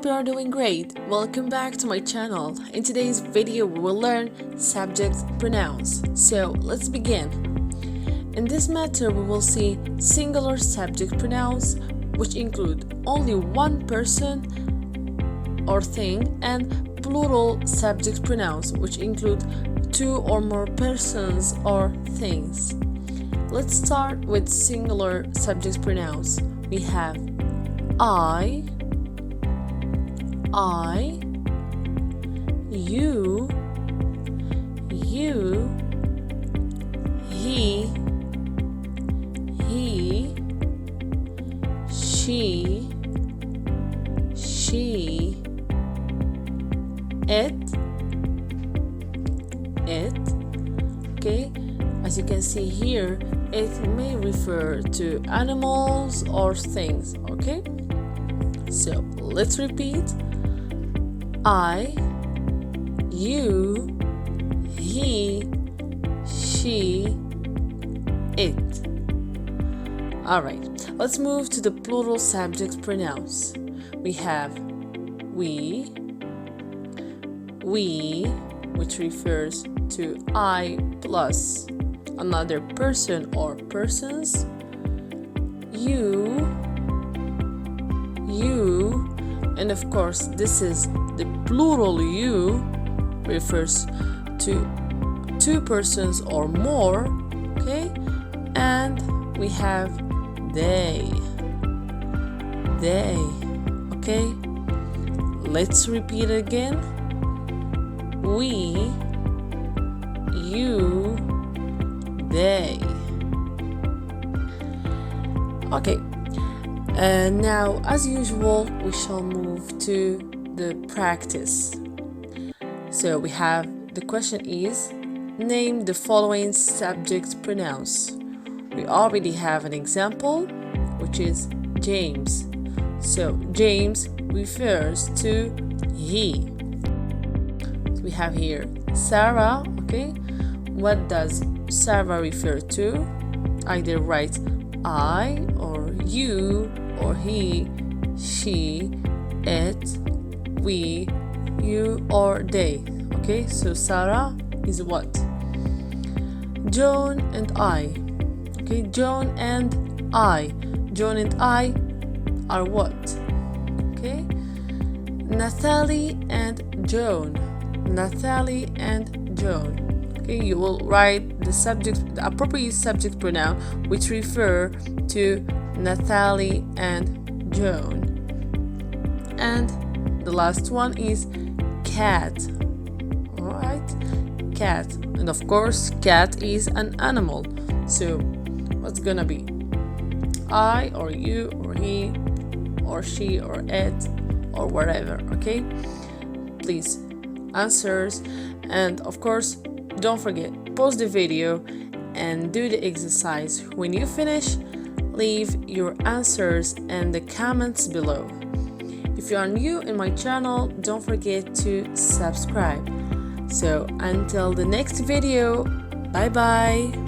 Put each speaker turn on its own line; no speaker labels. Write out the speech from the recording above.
hope you are doing great. Welcome back to my channel. In today's video, we will learn subject pronouns. So let's begin. In this matter, we will see singular subject pronouns, which include only one person or thing, and plural subject pronouns, which include two or more persons or things. Let's start with singular subject pronouns. We have I, you, he, she, it. Okay, as you can see here, it may refer to animals or things. Okay, so let's repeat. I, you, he, she, it. Alright, let's move to the plural subject pronouns. We have we, which refers to I plus another person or persons. You, and of course this is the plural you, refers to two persons or more. Okay, and we have they. Okay, let's repeat again. We, you, they. Okay, and now as usual we shall move to the practice. So we have, the question is, name the following subject pronouns. We already have an example, which is James. So James refers to he. We have here Sarah. Okay, what does Sarah refer to? Either write I or you or he, she, it, we, you, or they. Okay, so Sarah is what? John and I. Okay, John and I are what? Okay, Natalie and Joan. Okay, you will write the appropriate subject pronoun which refer to Natalie and Joan. And the last one is cat. Alright, cat. And of course, cat is an animal. So what's gonna be? I or you or he or she or it or whatever. Okay, please answers, and of course don't forget, pause the video and do the exercise. When you finish, leave your answers in the comments below. If you are new in my channel, don't forget to subscribe. So until the next video, bye bye.